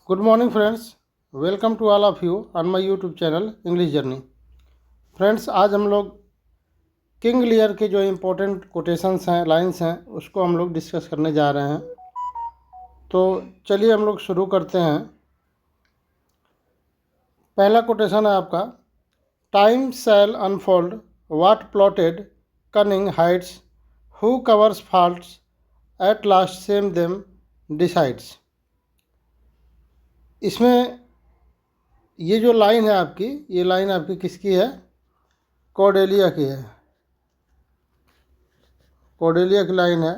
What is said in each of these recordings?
Good morning friends, welcome to all of you on my YouTube channel English journey. Friends, आज हम लोग King Lear के जो important quotations हैं, lines हैं, उसको हम लोग डिस्कस करने जा रहे हैं। तो चलिए हम लोग शुरू करते हैं। पहला कोटेशन है आपका, time shall unfold what plotted cunning heights, who covers faults at last same them decides. इसमें ये जो लाइन है आपकी, ये लाइन आपकी किसकी है? कॉर्डेलिया की है। कॉर्डेलिया की लाइन है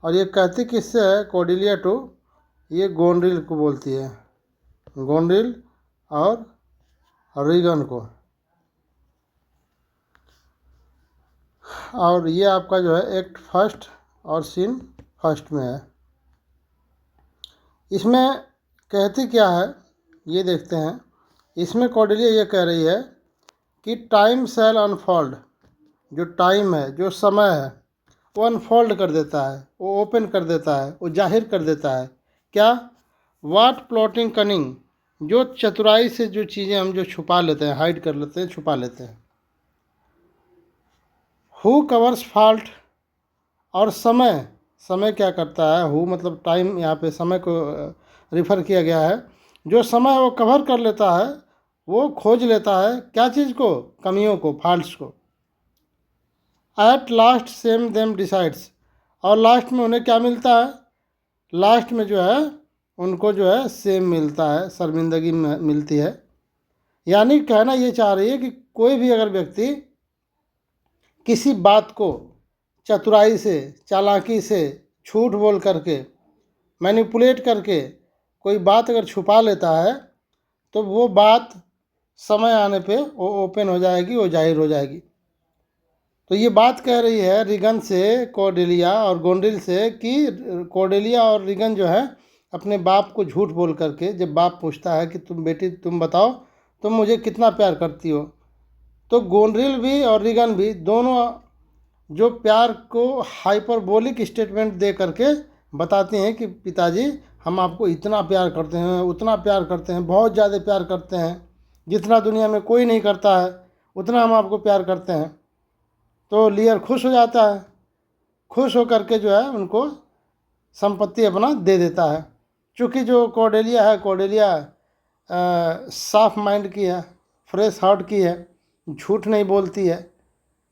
और ये कहती किससे है? कॉर्डेलिया टू ये गोनरिल को बोलती है, गोनरिल और रीगन को। और ये आपका जो है एक्ट फर्स्ट और सीन फर्स्ट में है। इसमें कहती क्या है ये देखते हैं। इसमें कॉर्डेलिया ये कह रही है कि टाइम शैल अनफोल्ड, जो टाइम है, जो समय है, वो अनफोल्ड कर देता है, वो ओपन कर देता है, वो जाहिर कर देता है। क्या? वाट प्लॉटिंग कनिंग, जो चतुराई से जो चीज़ें हम जो छुपा लेते हैं, हाइड कर लेते हैं, छुपा लेते हैं। हु कवर्स फॉल्ट, और समय, समय क्या करता है? हु मतलब टाइम, यहाँ पे समय को रिफ़र किया गया है। जो समय वो कवर कर लेता है, वो खोज लेता है क्या चीज़ को? कमियों को, फॉल्ट्स को। Eight last same them decides, और लास्ट में उन्हें क्या मिलता है? लास्ट में जो है उनको जो है सेम मिलता है, शर्मिंदगी मिलती है। यानी कहना ये चाह रही है कि कोई भी अगर व्यक्ति किसी बात को चतुराई से, चालाकी से, झूठ बोल करके, मैनिपुलेट करके कोई बात अगर छुपा लेता है, तो वो बात समय आने पे वो ओपन हो जाएगी, वो जाहिर हो जाएगी। तो ये बात कह रही है रीगन से, कॉर्डेलिया और गोनरिल से, कि कॉर्डेलिया और रीगन जो है अपने बाप को झूठ बोल करके, जब बाप पूछता है कि तुम बेटी, तुम बताओ तुम मुझे कितना प्यार करती हो, तो गोनरिल भी और रीगन भी दोनों जो प्यार को हाइपरबोलिक स्टेटमेंट दे करके बताती हैं कि पिताजी हम आपको इतना प्यार करते हैं, उतना प्यार करते हैं, बहुत ज़्यादा प्यार करते हैं, जितना दुनिया में कोई नहीं करता है उतना हम आपको प्यार करते हैं। तो लियर खुश हो जाता है, खुश हो करके जो है उनको संपत्ति अपना दे देता है। चूँकि जो कॉर्डेलिया है, कॉर्डेलिया साफ माइंड की है, फ्रेश हार्ट की है, झूठ नहीं बोलती है।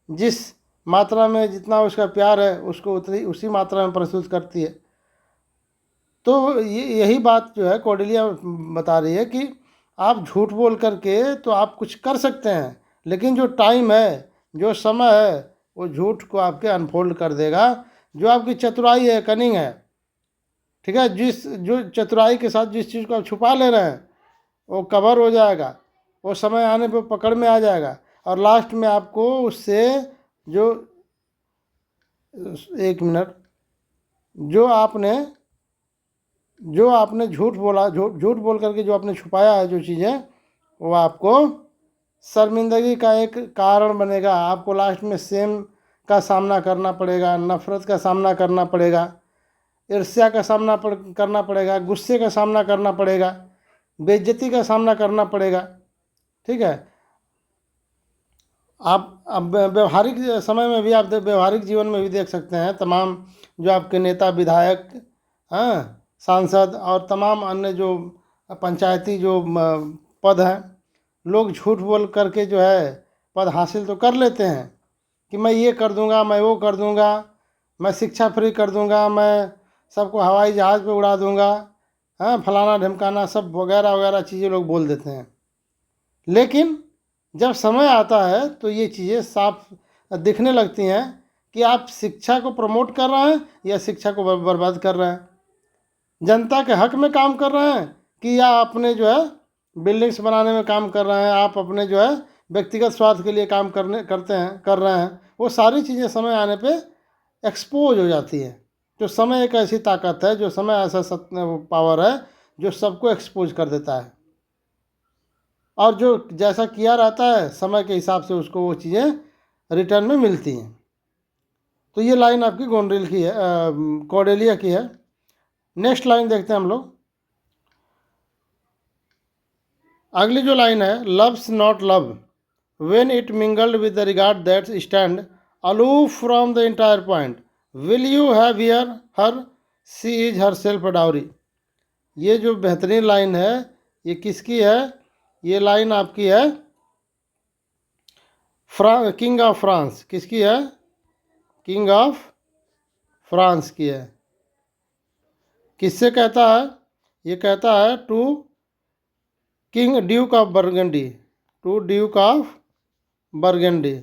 जिस मात्रा में जितना उसका प्यार है उसको उतनी उसी मात्रा में प्रस्तुत करती है। तो यही बात जो है कॉर्डेलिया बता रही है कि आप झूठ बोल करके तो आप कुछ कर सकते हैं, लेकिन जो टाइम है, जो समय है, वो झूठ को आपके अनफोल्ड कर देगा। जो आपकी चतुराई है, कनिंग है, ठीक है, जो चतुराई के साथ जिस चीज़ को आप छुपा ले रहे हैं वो कवर हो जाएगा, वो समय आने पे पकड़ में आ जाएगा, और लास्ट में आपको उससे जो, एक मिनट, जो आपने झूठ बोला, झूठ बोल करके जो आपने छुपाया है जो चीज़ें, वो आपको शर्मिंदगी का एक कारण बनेगा। आपको लास्ट में सेम का सामना करना पड़ेगा, नफ़रत का सामना करना पड़ेगा, ईर्ष्या का सामना करना पड़ेगा, गुस्से का सामना करना पड़ेगा, बेइज्जती का सामना करना पड़ेगा। ठीक है। आप अब व्यवहारिक समय में भी, आप व्यवहारिक जीवन में भी देख सकते हैं, तमाम जो आपके नेता, विधायक, हाँ, सांसद और तमाम अन्य जो पंचायती जो पद हैं, लोग झूठ बोल करके जो है पद हासिल तो कर लेते हैं कि मैं ये कर दूंगा, मैं वो कर दूंगा, मैं शिक्षा फ्री कर दूंगा, मैं सबको हवाई जहाज़ पे उड़ा दूंगा, हाँ, फलाना ढमकाना, सब वगैरह वगैरह चीज़ें लोग बोल देते हैं। लेकिन जब समय आता है तो ये चीज़ें साफ दिखने लगती हैं कि आप शिक्षा को प्रमोट कर रहे हैं या शिक्षा को बर्बाद कर रहे हैं, जनता के हक में काम कर रहे हैं कि या अपने जो है बिल्डिंग्स बनाने में काम कर रहे हैं, आप अपने जो है व्यक्तिगत स्वार्थ के लिए काम कर रहे हैं। वो सारी चीज़ें समय आने पे एक्सपोज हो जाती हैं। जो समय एक ऐसी ताकत है, जो समय ऐसा पावर है जो सबको एक्सपोज कर देता है, और जो जैसा किया रहता है समय के हिसाब से उसको वो चीज़ें रिटर्न में मिलती हैं। तो ये लाइन आपकी गोनरिल की है, कॉर्डेलिया की है। नेक्स्ट लाइन देखते हैं हम लोग। अगली जो लाइन है, love's not love when it mingled with the regard that stand aloof from the entire point, will you have here her, she is herself dowry. ये जो बेहतरीन लाइन है, ये किसकी है? ये लाइन आपकी है किंग ऑफ फ्रांस। किसकी है? किंग ऑफ फ्रांस की है। किससे कहता है? ये कहता है to king duke of Burgundy, to duke of Burgundy.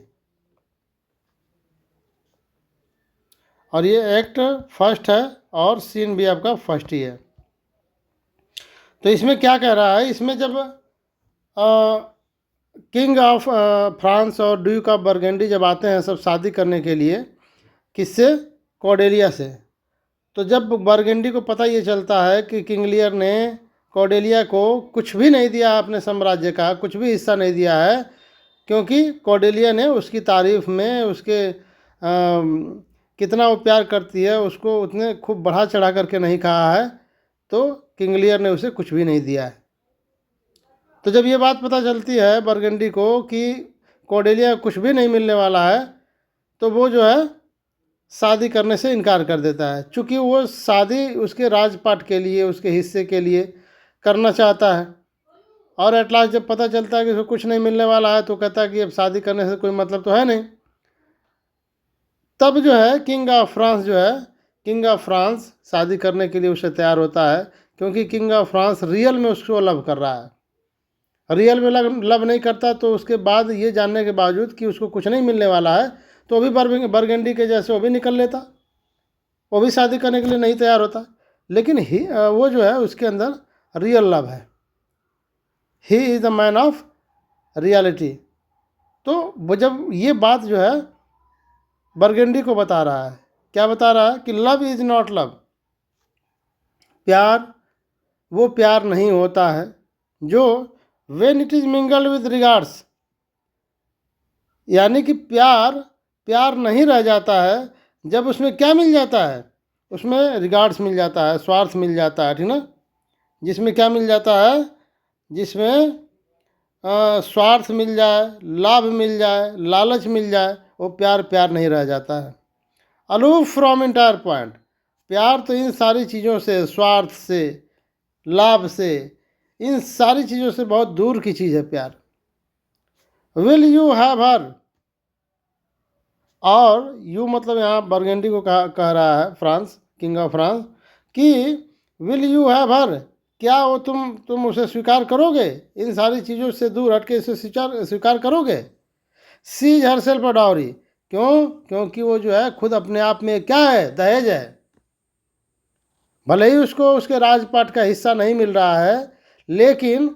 और ये एक्ट फर्स्ट है और सीन भी आपका फर्स्ट ही है। तो इसमें क्या कह रहा है? इसमें जब किंग ऑफ फ्रांस और ड्यूक ऑफ बर्गंडी जब आते हैं सब शादी करने के लिए, किससे? कॉर्डेलिया से। तो जब बर्गंडी को पता ये चलता है कि किंग लियर ने कॉर्डेलिया को कुछ भी नहीं दिया, अपने साम्राज्य का कुछ भी हिस्सा नहीं दिया है, क्योंकि कॉर्डेलिया ने उसकी तारीफ़ में उसके कितना वो प्यार करती है उसको उतने खूब बढ़ा चढ़ा करके नहीं कहा है, तो किंग लियर ने उसे कुछ भी नहीं दिया है। तो जब ये बात पता चलती है बर्गंडी को कि कॉर्डेलिया कुछ भी नहीं मिलने वाला है, तो वो जो है शादी करने से इनकार कर देता है, चूँकि वो शादी उसके राजपाट के लिए, उसके हिस्से के लिए करना चाहता है। और एट लास्ट जब पता चलता है कि उसको कुछ नहीं मिलने वाला है, तो कहता है कि अब शादी करने से कोई मतलब तो है नहीं। तब जो है किंग ऑफ फ्रांस जो है, किंग ऑफ फ्रांस शादी करने के लिए उससे तैयार होता है, क्योंकि किंग ऑफ फ्रांस रियल में उसको लव कर रहा है। रियल में लव नहीं करता तो उसके बाद ये जानने के बावजूद कि उसको कुछ नहीं मिलने वाला है, तो भी बर्गंडी के जैसे वो भी निकल लेता, वो भी शादी करने के लिए नहीं तैयार होता। लेकिन वो जो है उसके अंदर रियल लव है। He is the man of reality. तो वो जब ये बात जो है बर्गंडी को बता रहा है, क्या बता रहा है? कि लव इज़ नॉट लव, प्यार वो प्यार नहीं होता है जो when it is mingled with regards, यानी कि प्यार प्यार नहीं रह जाता है जब उसमें क्या मिल जाता है? उसमें रिगार्ड्स मिल जाता है, स्वार्थ मिल जाता है, ठीक ना? जिसमें क्या मिल जाता है? जिसमें स्वार्थ मिल जाए, लाभ मिल जाए, लालच मिल जाए, वो प्यार प्यार नहीं रह जाता है। अलूफ फ्रॉम इंटायर पॉइंट, प्यार तो इन सारी चीज़ों से, स्वार्थ से, लाभ से, इन सारी चीज़ों से बहुत दूर की चीज़ है प्यार। विल यू हैव हर, और यू मतलब यहाँ बर्गंडी को कह रहा है फ्रांस, किंग ऑफ फ्रांस, कि विल यू हैव हर, क्या वो तुम उसे स्वीकार करोगे? इन सारी चीज़ों से दूर हट के इसे स्वीकार करोगे? सीज हर सेल्फ डाउरी, क्यों? क्योंकि वो जो है खुद अपने आप में क्या है? दहेज है। भले ही उसको उसके राजपाट का हिस्सा नहीं मिल रहा है, लेकिन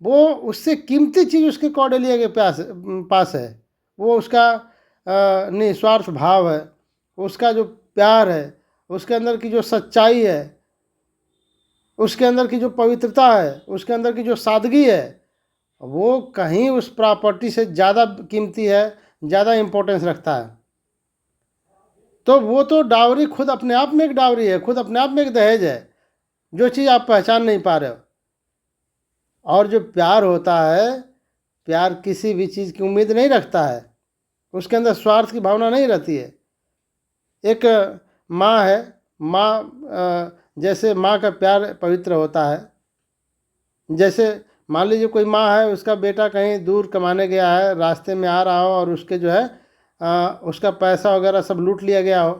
वो उससे कीमती चीज़ उसके कॉर्डेलिया के पास है। वो उसका निस्वार्थ भाव है, उसका जो प्यार है, उसके अंदर की जो सच्चाई है, उसके अंदर की जो पवित्रता है, उसके अंदर की जो सादगी है, वो कहीं उस प्रॉपर्टी से ज़्यादा कीमती है, ज़्यादा इम्पोर्टेंस रखता है। तो वो तो डावरी खुद अपने आप में एक डावरी है, खुद अपने आप में एक दहेज है, जो चीज़ आप पहचान नहीं पा रहे हो। और जो प्यार होता है, प्यार किसी भी चीज़ की उम्मीद नहीं रखता है, उसके अंदर स्वार्थ की भावना नहीं रहती है। एक माँ है, माँ जैसे माँ का प्यार पवित्र होता है, जैसे मान लीजिए कोई माँ है, उसका बेटा कहीं दूर कमाने गया है, रास्ते में आ रहा हो और उसके जो है उसका पैसा वगैरह सब लूट लिया गया हो,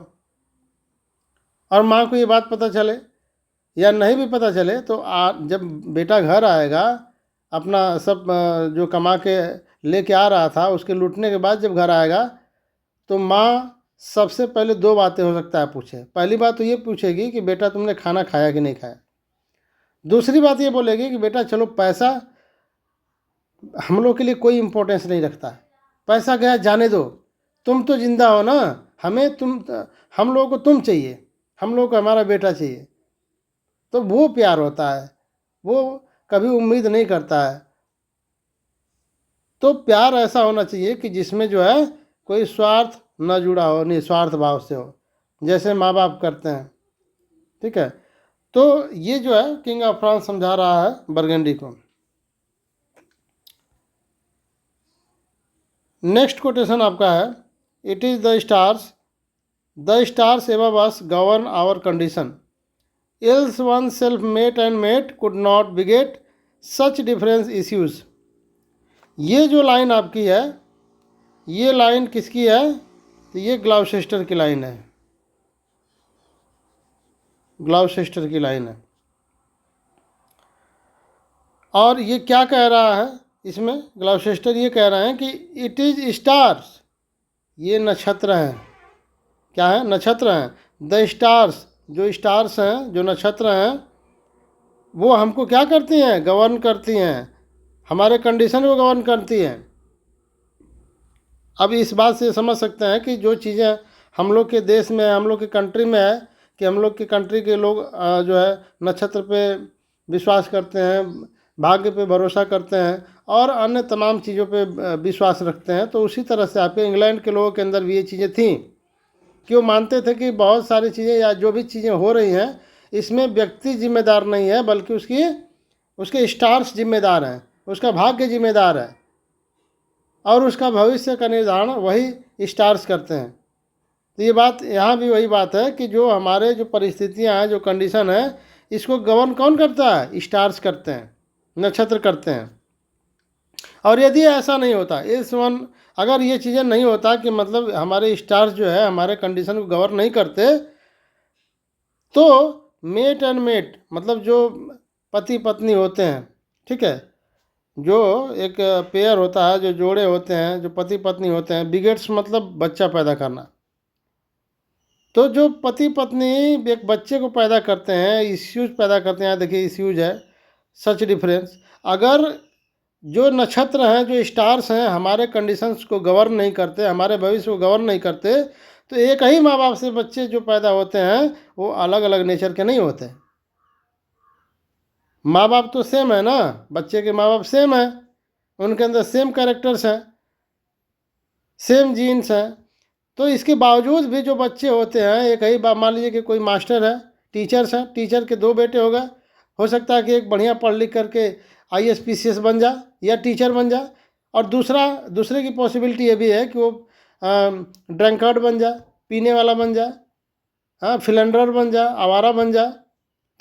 और माँ को ये बात पता चले या नहीं भी पता चले, तो जब बेटा घर आएगा, अपना सब जो कमा के लेके आ रहा था उसके लूटने के बाद जब घर आएगा, तो माँ सबसे पहले दो बातें हो सकता है पूछे। पहली बात तो ये पूछेगी कि बेटा तुमने खाना खाया कि नहीं खाया। दूसरी बात ये बोलेगी कि बेटा चलो पैसा हम लोग के लिए कोई इम्पोर्टेंस नहीं रखता है, पैसा गया जाने दो, तुम तो जिंदा हो ना, हमें हम लोगों को तुम चाहिए, हम लोग को हमारा बेटा चाहिए। तो वो प्यार होता है, वो कभी उम्मीद नहीं करता है। तो प्यार ऐसा होना चाहिए कि जिसमें जो है कोई स्वार्थ न जुड़ा हो, निस्वार्थ भाव से हो, जैसे माँ बाप करते हैं, ठीक है। तो ये जो है किंग ऑफ फ्रांस समझा रहा है बर्गंडी को। नेक्स्ट कोटेशन आपका है, it is the stars above us govern our condition, else one self mate and mate could not beget such difference issues. ये जो लाइन आपकी है, ये लाइन किसकी है? तो ये ग्लाउसेस्टर की लाइन है, ग्लाउसेस्टर की लाइन है। और ये क्या कह रहा है इसमें? ग्लाउसेस्टर ये कह रहे हैं कि इट इज़ स्टार्स, ये नक्षत्र हैं। क्या है? नक्षत्र हैं। द स्टार्स, जो स्टार्स हैं, जो नक्षत्र हैं, वो हमको क्या करती हैं? गवर्न करती हैं, हमारे कंडीशन को गवर्न करती हैं। अब इस बात से समझ सकते हैं कि जो चीज़ें हम लोग के देश में, हम लोग की कंट्री में है, कि हम लोग की कंट्री के लोग जो है नक्षत्र पे विश्वास करते हैं, भाग्य पे भरोसा करते हैं और अन्य तमाम चीज़ों पे विश्वास रखते हैं। तो उसी तरह से आपके इंग्लैंड के लोगों के अंदर भी ये चीज़ें थीं कि वो मानते थे कि बहुत सारी चीज़ें या जो भी चीज़ें हो रही हैं, इसमें व्यक्ति जिम्मेदार नहीं है, बल्कि उसके स्टार्स जिम्मेदार हैं, उसका भाग्य जिम्मेदार है और उसका भविष्य का निर्धारण वही स्टार्स करते हैं। तो ये बात यहाँ भी वही बात है कि जो हमारे जो परिस्थितियाँ हैं, जो कंडीशन है, इसको गवर्न कौन करता है? स्टार्स करते हैं, नक्षत्र करते हैं। और यदि ऐसा नहीं होता, इस वन, अगर ये चीज़ें नहीं होता कि मतलब हमारे स्टार्स जो है हमारे कंडीशन को गवर्न नहीं करते, तो मेट एंड मेट, मतलब जो पति पत्नी होते हैं, ठीक है, जो एक पेयर होता है, जो जोड़े होते हैं, जो पति पत्नी होते हैं, बिगेट्स मतलब बच्चा पैदा करना। तो जो पति पत्नी एक बच्चे को पैदा करते हैं, इश्यूज पैदा करते हैं, देखिए इश्यूज है, सच डिफरेंस। अगर जो नक्षत्र हैं, जो स्टार्स हैं, हमारे कंडीशंस को गवर्न नहीं करते, हमारे भविष्य को गवर्न नहीं करते, तो एक ही माँ बाप से बच्चे जो पैदा होते हैं वो अलग अलग नेचर के नहीं होते। माँ बाप तो सेम है ना, बच्चे के माँ बाप सेम है, उनके अंदर सेम कैरेक्टर्स हैं, सेम जीन्स हैं। तो इसके बावजूद भी जो बच्चे होते हैं, एक ही बाप, मान लीजिए कि कोई मास्टर है, टीचर्स हैं, टीचर के दो बेटे हो गए, हो सकता है कि एक बढ़िया पढ़ लिख करके IAS PCS बन जाए या टीचर बन जाए, और दूसरे की पॉसिबिलिटी ये भी है कि वो ड्रंकर्ड बन जाए, पीने वाला बन जाए, हाँ, फिलेंडर बन जाए, आवारा बन जाए।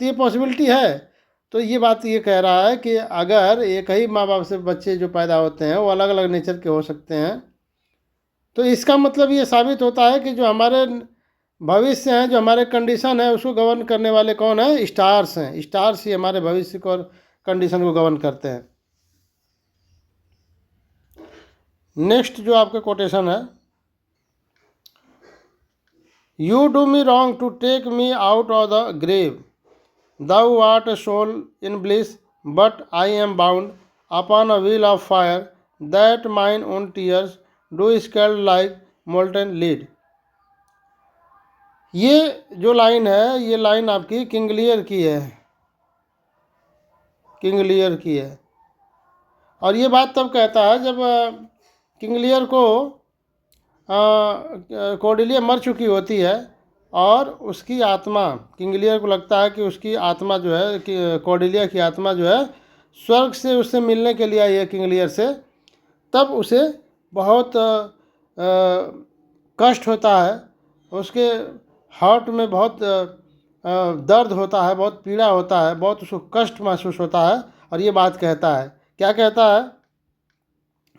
तो ये पॉसिबिलिटी है। तो ये बात ये कह रहा है कि अगर एक ही माँ बाप से बच्चे जो पैदा होते हैं वो अलग अलग नेचर के हो सकते हैं, तो इसका मतलब ये साबित होता है कि जो हमारे भविष्य हैं, जो हमारे कंडीशन है, उसको गवर्न करने वाले कौन है? स्टार्स हैं। स्टार्स ही हमारे भविष्य को और कंडीशन को गवर्न करते हैं। नेक्स्ट जो आपका कोटेशन है, you do me wrong to take me out of the grave, thou art a soul in bliss, but I am bound upon a wheel of fire, that mine own tears do scald like molten lead। ये जो line है, ये line आपकी king Lear की है, king Lear की है। और ये बात तब कहता है जब किंग लियर को कॉर्डेलिया मर चुकी होती है और उसकी आत्मा, किंग लियर को लगता है कि उसकी आत्मा जो है, कि कॉर्डेलिया की आत्मा जो है स्वर्ग से उससे मिलने के लिए आई है, किंग लियर से। तब उसे बहुत कष्ट होता है, उसके हार्ट में बहुत दर्द होता है, बहुत पीड़ा होता है, बहुत उसको कष्ट महसूस होता है। और ये बात कहता है, क्या कहता है?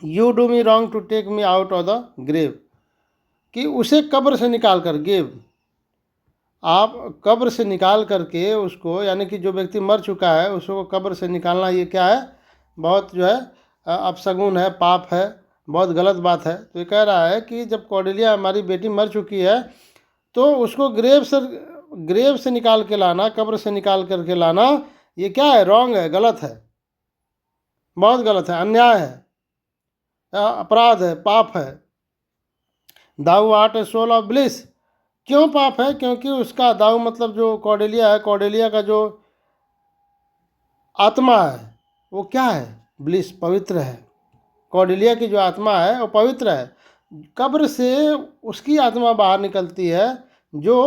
You do me wrong to take me out of the grave, कि उसे कब्र से निकाल कर, गेव, आप कब्र से निकाल करके उसको, यानी कि जो व्यक्ति मर चुका है उसको कब्र से निकालना, ये क्या है? बहुत जो है अपशगुन है, पाप है, बहुत गलत बात है। तो ये कह रहा है कि जब कॉर्डेलिया हमारी बेटी मर चुकी है तो उसको ग्रेव से निकाल के लाना, कब्र से निकाल करके लाना, ये क्या है? रॉन्ग है, गलत है, बहुत गलत है, अन्याय है, अपराध है, पाप है। Thou art a soul of bliss, क्यों पाप है? क्योंकि उसका दाऊ मतलब जो कॉर्डेलिया है, कॉर्डेलिया का जो आत्मा है वो क्या है? ब्लिस, पवित्र है। कॉर्डेलिया की जो आत्मा है वो पवित्र है। कब्र से उसकी आत्मा बाहर निकलती है जो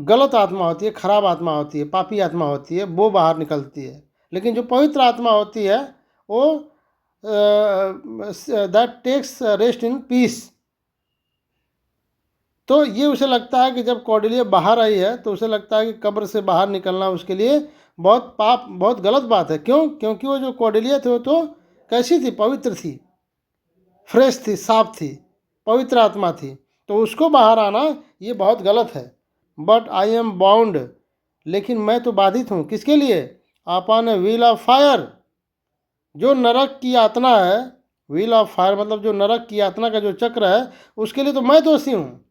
गलत आत्मा होती है, खराब आत्मा होती है, पापी आत्मा होती है, वो बाहर निकलती है। लेकिन जो पवित्र आत्मा होती है वो that takes rest in peace. तो ये उसे लगता है कि जब कौडिल्य बाहर आई है तो उसे लगता है कि कब्र से बाहर निकलना उसके लिए बहुत पाप, बहुत गलत बात है। क्यों? क्योंकि वो जो कौडिल्य थे वो तो कैसी थी? पवित्र थी, फ्रेश थी, साफ थी, पवित्र आत्मा थी। तो उसको बाहर आना ये बहुत गलत है। बट आई एम बाउंड, लेकिन मैं तो बाधित हूँ। किसके लिए? Upon a wheel of fire. जो नरक की यातना है, व्हील ऑफ फायर मतलब जो नरक की यातना का जो चक्र है, उसके लिए तो मैं दोषी हूँ।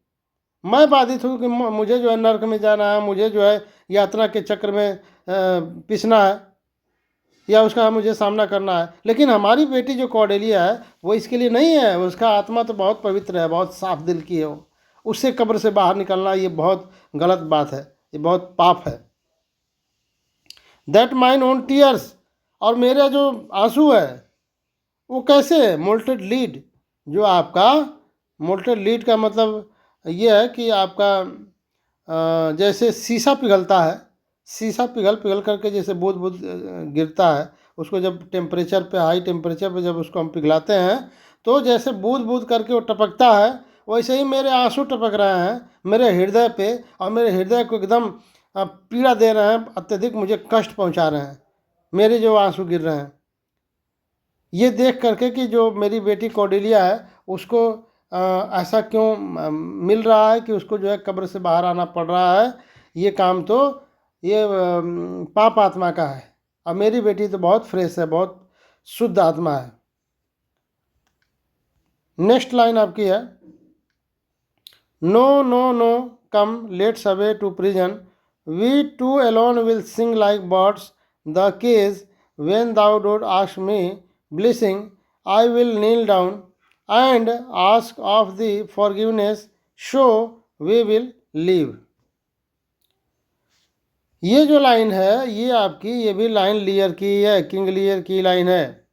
मैं बाधित हूँ कि मुझे जो है नरक में जाना है, मुझे जो है यातना के चक्र में पिसना है, या उसका मुझे सामना करना है। लेकिन हमारी बेटी जो कौडेलिया है वो इसके लिए नहीं है। उसका आत्मा तो बहुत पवित्र है, बहुत साफ दिल की है वो। उससे कब्र से बाहर निकलना ये बहुत गलत बात है, ये बहुत पाप है। दैट माइन ओन टीयर्स, और मेरा जो आंसू है वो कैसे? मोल्टेड लीड, जो आपका मोल्टेड लीड का मतलब ये है कि आपका जैसे शीशा पिघलता है, शीशा पिघल पिघल करके जैसे बूंद बूंद गिरता है, उसको जब टेम्परेचर पे, हाई टेम्परेचर पे जब उसको हम पिघलाते हैं तो जैसे बूंद बूंद करके वो टपकता है, वैसे ही मेरे आंसू टपक रहे हैं मेरे हृदय पे, और मेरे हृदय को एकदम पीड़ा दे रहे हैं, अत्यधिक मुझे कष्ट पहुंचा रहे हैं मेरे जो आंसू गिर रहे हैं। ये देख करके कि जो मेरी बेटी कौडिलिया है उसको ऐसा क्यों मिल रहा है कि उसको जो है कब्र से बाहर आना पड़ रहा है। ये काम तो ये पाप आत्मा का है, और मेरी बेटी तो बहुत फ्रेश है, बहुत शुद्ध आत्मा है। नेक्स्ट लाइन आपकी है, no no no come let's away to prison, we two alone will sing like birds the cage, when thou dost ask me blessing, I will kneel down and ask of thee forgiveness, so we will live। ये जो line है ये आपकी, ये भी line लियर की है, king Lear की लाइन है,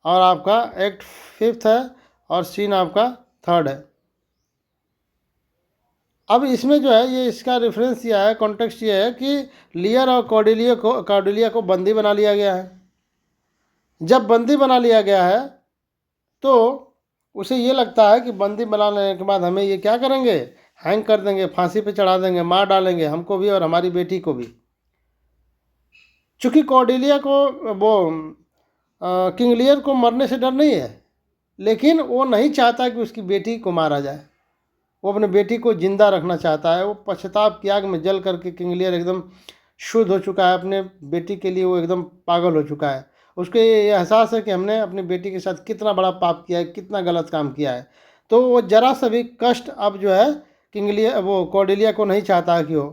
और आपका एक्ट 5th है और सीन आपका 3rd है। अब इसमें जो है ये इसका रेफरेंस यह है, कॉन्टेक्स्ट ये है कि लियर और कॉर्डेलिया को बंदी बना लिया गया है। जब बंदी बना लिया गया है तो उसे ये लगता है कि बंदी बना लेने के बाद हमें ये क्या करेंगे? हैंग कर देंगे, फांसी पे चढ़ा देंगे, मार डालेंगे हमको भी और हमारी बेटी को भी। चूँकि कॉर्डेलिया को वो किंग लियर को मरने से डर नहीं है, लेकिन वो नहीं चाहता कि उसकी बेटी को मारा जाए। वो अपने बेटी को जिंदा रखना चाहता है। वो पश्चाताप की आग में जल करके किंग लियर एकदम शुद्ध हो चुका है, अपने बेटी के लिए वो एकदम पागल हो चुका है। उसको ये एहसास है कि हमने अपनी बेटी के साथ कितना बड़ा पाप किया है, कितना गलत काम किया है। तो वो जरा सा भी कष्ट अब जो है किंग लियर वो कॉर्डेलिया को नहीं चाहता कि हो।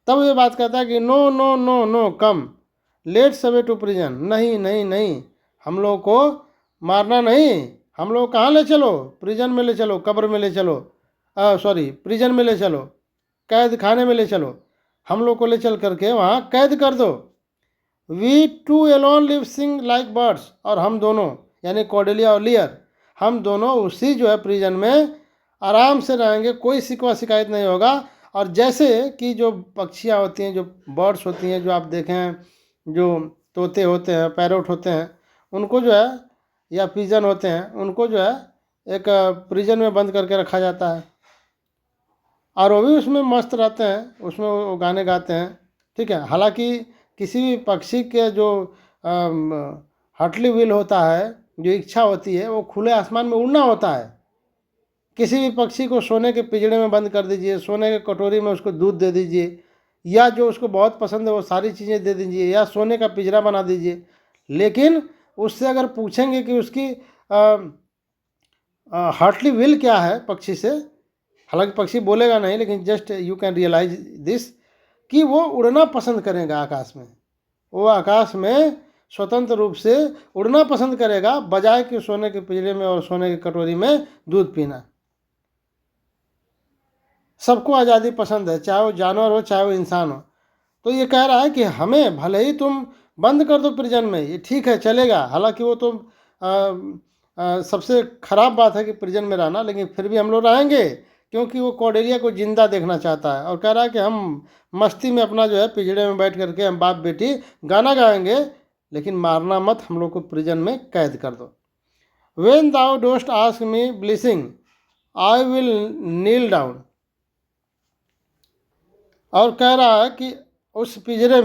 तब ये बात कहता है कि no no no no come let's away to prison, नहीं नहीं नहीं, हम लोग को मारना नहीं, हम लोग कहाँ ले चलो? प्रिजन में ले चलो, कब्र में ले चलो, सॉरी प्रिजन में ले चलो, कैद खाने में ले चलो, हम लोग को ले चल करके वहाँ कैद कर दो। We two alone live sing like birds, और हम दोनों यानी कॉर्डेलिया और लियर, हम दोनों उसी जो है प्रिजन में आराम से रहेंगे, कोई शिकवा शिकायत नहीं होगा। और जैसे कि जो पक्षियाँ होती हैं, जो बर्ड्स होती हैं, जो आप देखें जो तोते होते हैं, पैरोट होते हैं, उनको जो है, या पिजन होते हैं, उनको जो है एक प्रिजन में बंद करके रखा जाता है, और वो भी उसमें मस्त रहते हैं, उसमें वो गाने गाते हैं। ठीक है, हालांकि किसी भी पक्षी के जो हटली विल होता है, जो इच्छा होती है, वो खुले आसमान में उड़ना होता है। किसी भी पक्षी को सोने के पिंजड़े में बंद कर दीजिए, सोने के कटोरी में उसको दूध दे दीजिए, या जो उसको बहुत पसंद है वो सारी चीज़ें दे दीजिए, या सोने का पिंजरा बना दीजिए। लेकिन उससे अगर पूछेंगे कि उसकी हार्टली विल क्या है पक्षी से, हालांकि पक्षी बोलेगा नहीं, लेकिन just you can realise this कि वो उड़ना पसंद करेगा आकाश में। वो आकाश में स्वतंत्र रूप से उड़ना पसंद करेगा, बजाय कि सोने के पिंजरे में और सोने की कटोरी में दूध पीना। सबको आज़ादी पसंद है, चाहे वो जानवर हो चाहे वो इंसान हो। तो ये कह रहा है कि हमें भले ही तुम बंद कर दो प्रिजन में, ये ठीक है, चलेगा। हालांकि वो तो सबसे ख़राब बात है कि प्रिजन में रहना, लेकिन फिर भी हम लोग रहेंगे, क्योंकि वो कॉर्डेलिया को ज़िंदा देखना चाहता है। और कह रहा है कि हम मस्ती में अपना जो है पिंजड़े में बैठ करके हम बाप बेटी गाना गाएंगे, लेकिन मारना मत, हम लोग को प्रिजन में कैद कर दो। When thou dost ask me blessing, I will kneel down। और कह रहा है कि उस पिंजरे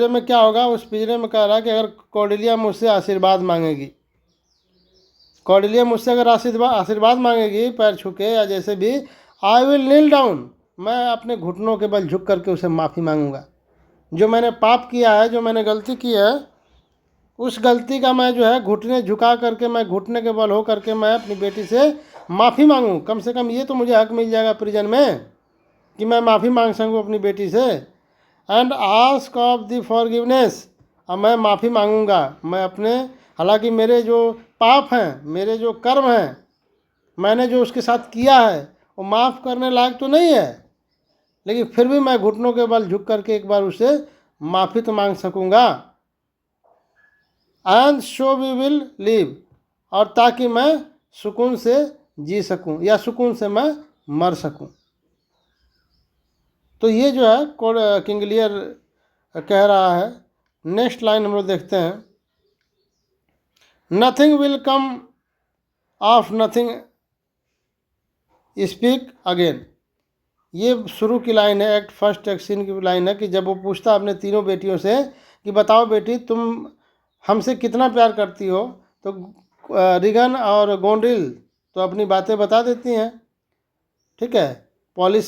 में क्या होगा, उस पिंजरे में कह रहा है कि अगर कौडिल्या मुझसे आशीर्वाद मांगेगी, कौडिल्या मुझसे अगर आशीर्वाद मांगेगी पैर छू के या जैसे भी, आई विल नील डाउन, मैं अपने घुटनों के बल झुक करके उसे माफ़ी मांगूंगा। जो मैंने पाप किया है, जो मैंने गलती की है, उस गलती का मैं जो है घुटने झुका करके, मैं घुटने के बल हो करके मैं अपनी बेटी से माफ़ी मांगूँ। कम से कम ये तो मुझे हक मिल जाएगा प्रिजन में कि मैं माफ़ी मांग सकूँ अपनी बेटी से। And ask of the forgiveness, अब मैं माफ़ी मांगूंगा। मैं अपने, हालांकि मेरे जो पाप हैं, मेरे जो कर्म हैं, मैंने जो उसके साथ किया है वो माफ़ करने लायक तो नहीं है, लेकिन फिर भी मैं घुटनों के बल झुक करके एक बार उससे माफ़ी तो मांग सकूंगा। And so we will live, और ताकि मैं सुकून से जी सकूं या सुकून से मैं मर सकूं। तो ये जो है किंग लियर कह रहा है। नेक्स्ट लाइन हम लोग देखते हैं, nothing will come of nothing speak again. ये शुरू की लाइन है, एक्ट फर्स्ट एक्ट सीन की लाइन है कि जब वो पूछता अपने तीनों बेटियों से कि बताओ बेटी तुम हमसे कितना प्यार करती हो, तो रिगन और गोंड्रिल तो अपनी बातें बता देती हैं, ठीक है, पॉलिश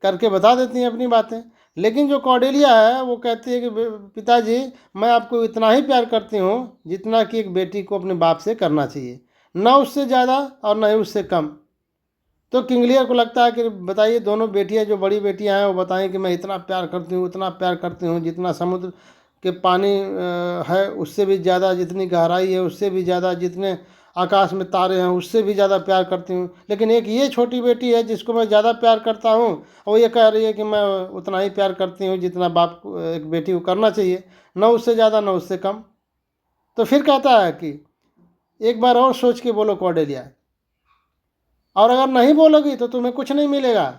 करके बता देती हैं अपनी बातें। लेकिन जो कॉर्डेलिया है वो कहती है कि पिताजी मैं आपको इतना ही प्यार करती हूँ जितना कि एक बेटी को अपने बाप से करना चाहिए, ना उससे ज़्यादा और ना ही उससे कम। तो किंग लियर को लगता है कि बताइए दोनों बेटियां, जो बड़ी बेटियां हैं, वो बताएं कि मैं इतना प्यार करती हूँ, उतना प्यार करती हूँ जितना समुद्र के पानी है उससे भी ज़्यादा, जितनी गहराई है उससे भी ज़्यादा, जितने आकाश में तारे हैं उससे भी ज़्यादा प्यार करती हूँ। लेकिन एक ये छोटी बेटी है जिसको मैं ज़्यादा प्यार करता हूँ, और ये कह रही है कि मैं उतना ही प्यार करती हूँ जितना बाप को, एक बेटी को करना चाहिए, ना उससे ज़्यादा ना उससे कम। तो फिर कहता है कि एक बार और सोच के बोलो कॉर्डेलिया, और अगर नहीं बोलोगी तो तुम्हें कुछ नहीं मिलेगा।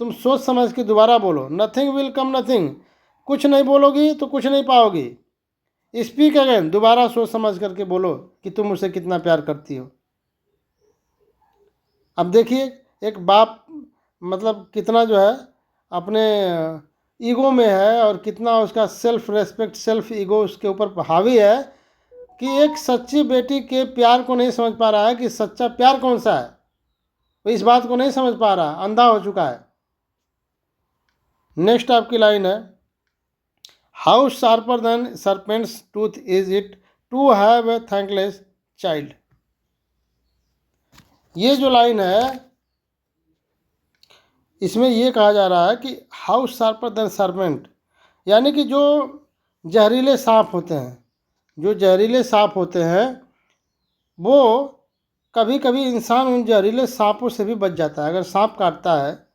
तुम सोच समझ के दोबारा बोलो, नथिंग विल कम नथिंग, कुछ नहीं बोलोगी तो कुछ नहीं पाओगी। स्पीक अगेन, दोबारा सोच समझ करके बोलो कि तुम उसे कितना प्यार करती हो। अब देखिए एक बाप मतलब कितना जो है अपने ईगो में है, और कितना उसका सेल्फ रेस्पेक्ट, सेल्फ ईगो उसके ऊपर हावी है, कि एक सच्ची बेटी के प्यार को नहीं समझ पा रहा है कि सच्चा प्यार कौन सा है। वो इस बात को नहीं समझ पा रहा, अंधा हो चुका है। नेक्स्ट आपकी लाइन है, how sharper than serpent's tooth is it to have a thankless child. ये जो लाइन है इसमें ये कहा जा रहा है कि हाउ शार्पर देन सरपेंट, यानी कि जो जहरीले सांप होते हैं, जो जहरीले सांप होते हैं वो कभी कभी इंसान उन जहरीले सांपों से भी बच जाता है। अगर सांप काटता है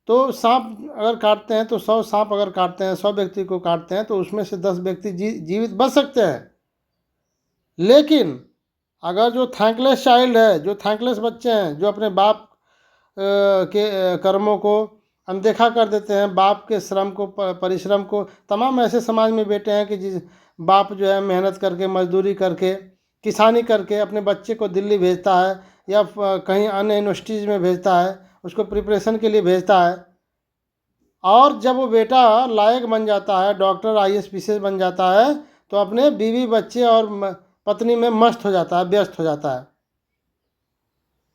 तो सांप अगर काटते हैं तो 100 सांप अगर काटते हैं, 100 व्यक्ति को काटते हैं तो उसमें से 10 व्यक्ति जीवित बच सकते हैं। लेकिन अगर जो थैंकलेस चाइल्ड है, जो थैंकलेस बच्चे हैं, जो अपने बाप के कर्मों को अनदेखा कर देते हैं, बाप के श्रम को, परिश्रम को, तमाम ऐसे समाज में बेटे हैं कि जिस बाप जो है मेहनत करके, मजदूरी करके, किसानी करके अपने बच्चे को दिल्ली भेजता है या कहीं अन्य यूनिवर्सिटीज़ में भेजता है, उसको प्रिपरेशन के लिए भेजता है, और जब वो बेटा लायक बन जाता है, डॉक्टर IAS PCS बन जाता है, तो अपने बीवी बच्चे और पत्नी में मस्त हो जाता है, व्यस्त हो जाता है।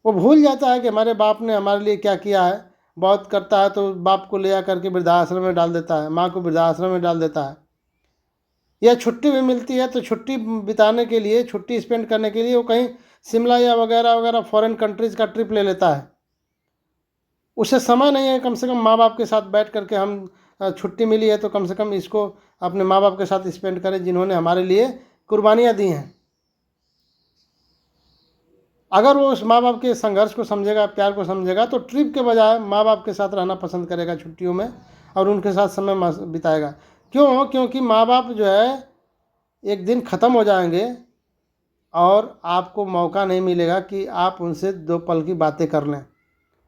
वो भूल जाता है कि हमारे बाप ने हमारे लिए क्या किया है। बहुत करता है तो बाप को ले जा करके वृद्धाश्रम में डाल देता है, माँ को वृद्धाश्रम में डाल देता है, या छुट्टी भी मिलती है तो छुट्टी बिताने के लिए, छुट्टी स्पेंड करने के लिए वो कहीं शिमला या वगैरह वगैरह फॉरेन कंट्रीज़ का ट्रिप ले लेता है। उसे समय नहीं है कम से कम माँ बाप के साथ बैठ करके, हम छुट्टी मिली है तो कम से कम इसको अपने माँ बाप के साथ स्पेंड करें जिन्होंने हमारे लिए कुर्बानियाँ दी हैं। अगर वो उस माँ बाप के संघर्ष को समझेगा, प्यार को समझेगा, तो ट्रिप के बजाय माँ बाप के साथ रहना पसंद करेगा छुट्टियों में, और उनके साथ समय बिताएगा। क्यों? क्योंकि माँ बाप जो है एक दिन ख़त्म हो जाएंगे और आपको मौका नहीं मिलेगा कि आप उनसे 2 पल की बातें कर लें।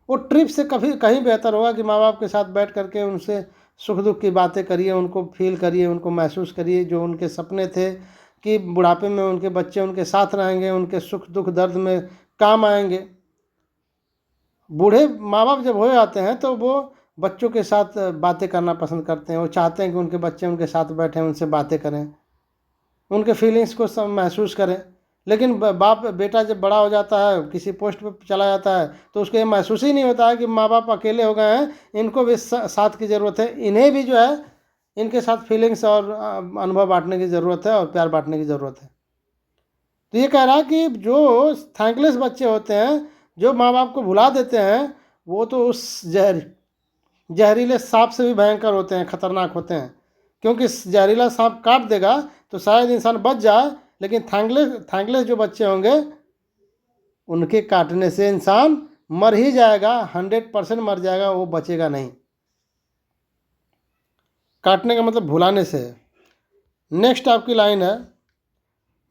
वो ट्रिप से कभी कहीं बेहतर होगा कि माँ बाप के साथ बैठ करके उनसे सुख दुख की बातें करिए, उनको फील करिए, उनको महसूस करिए, जो उनके सपने थे, कि बुढ़ापे में उनके बच्चे उनके साथ रहेंगे, उनके सुख दुख दर्द में काम आएंगे। बूढ़े माँ बाप जब हो जाते हैं तो वो बच्चों के साथ बातें करना पसंद करते हैं, वो चाहते हैं कि उनके बच्चे उनके साथ बैठें, उनसे बातें करें, उनके फीलिंग्स को सब महसूस करें। लेकिन बाप बेटा जब बड़ा हो जाता है, किसी पोस्ट पे चला जाता है, तो उसको ये महसूस ही नहीं होता है कि माँ बाप अकेले हो गए हैं, इनको भी साथ की ज़रूरत है, इन्हें भी जो है इनके साथ फीलिंग्स और अनुभव बांटने की ज़रूरत है और प्यार बांटने की ज़रूरत है। तो ये कह रहा है कि जो थैंकलेस बच्चे होते हैं, जो माँ बाप को भुला देते हैं, वो तो उस जहरीले सांप से भी भयंकर होते हैं, खतरनाक होते हैं। क्योंकि जहरीला सांप काट देगा तो शायद इंसान बच जाए, लेकिन थैंकलेस जो बच्चे होंगे उनके काटने से इंसान मर ही जाएगा, 100% मर जाएगा, वो बचेगा नहीं। काटने का मतलब भुलाने से। नेक्स्ट आपकी लाइन है,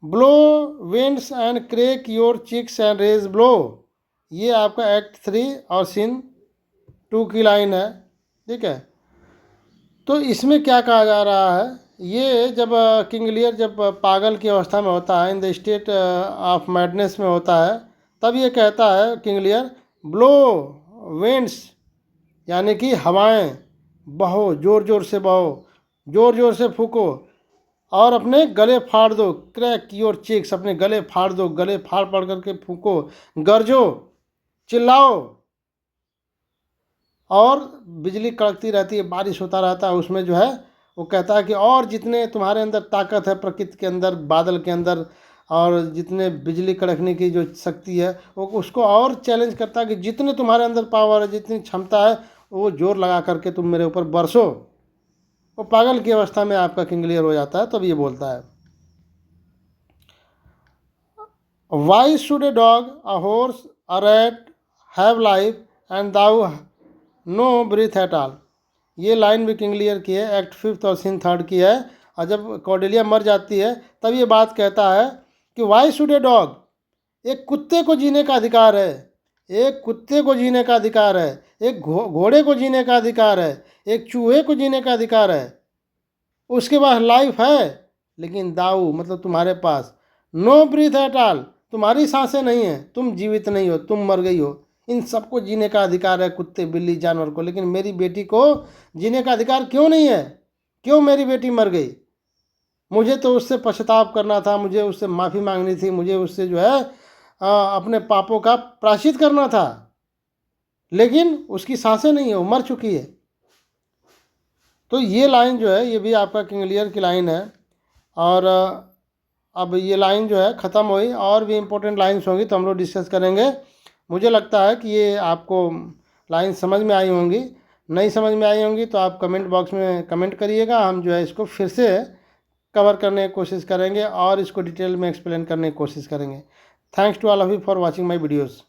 blow winds and crack your cheeks and rage blow. ये आपका एक्ट 3 और सीन 2 की लाइन है, ठीक है। तो इसमें क्या कहा जा रहा है, ये जब किंग लियर जब पागल की अवस्था में होता है, in the state of madness में होता है, तब ये कहता है किंग लियर, ब्लो विंड्स, यानी कि हवाएं बहो, ज़ोर ज़ोर से बहो, ज़ोर ज़ोर से फूको, और अपने गले फाड़ दो, क्रैक योर चीक्स, अपने गले फाड़ दो, गले फाड़ फाड़ करके फूको, गरजो, चिल्लाओ। और बिजली कड़कती रहती है, बारिश होता रहता है, उसमें जो है वो कहता है कि और जितने तुम्हारे अंदर ताकत है, प्रकृति के अंदर, बादल के अंदर, और जितने बिजली कड़कने की जो शक्ति है, वो उसको और चैलेंज करता है कि जितने तुम्हारे अंदर पावर है, जितनी क्षमता है, वो जोर लगा करके तुम मेरे ऊपर बरसो। वो पागल की अवस्था में आपका किंग लियर हो जाता है, तब ये बोलता है, why should a dog, a horse, a rat have life and thou no breath at all. ये लाइन भी किंग लियर की है, एक्ट 5 और सीन 3 की है। और जब कॉर्डेलिया मर जाती है तब ये बात कहता है कि वाई शुड ए डॉग, एक कुत्ते को जीने का अधिकार है, एक कुत्ते को जीने का अधिकार है, एक घोड़े को जीने का अधिकार है, एक चूहे को जीने का अधिकार है, उसके पास लाइफ है, लेकिन दाऊ मतलब तुम्हारे पास नो ब्रीथ एट ऑल, तुम्हारी सांसें नहीं है, तुम जीवित नहीं हो, तुम मर गई हो। इन सबको जीने का अधिकार है, कुत्ते बिल्ली जानवर को, लेकिन मेरी बेटी को जीने का अधिकार क्यों नहीं है? क्यों मेरी बेटी मर गई? मुझे तो उससे पश्चाताप करना था, मुझे उससे माफ़ी मांगनी थी, मुझे उससे जो है अपने पापों का प्रायश्चित करना था, लेकिन उसकी सांसें नहीं है, वो मर चुकी है। तो ये लाइन जो है, ये भी आपका किंग लियर की लाइन है। और अब ये लाइन जो है ख़त्म हुई, और भी इम्पोर्टेंट लाइन्स होंगी तो हम लोग डिस्कस करेंगे। मुझे लगता है कि ये आपको लाइन समझ में आई होंगी। नहीं समझ में आई होंगी तो आप कमेंट बॉक्स में कमेंट करिएगा, हम जो है इसको फिर से कवर करने की कोशिश करेंगे और इसको डिटेल में एक्सप्लेन करने की कोशिश करेंगे। Thanks to all of you for watching my videos.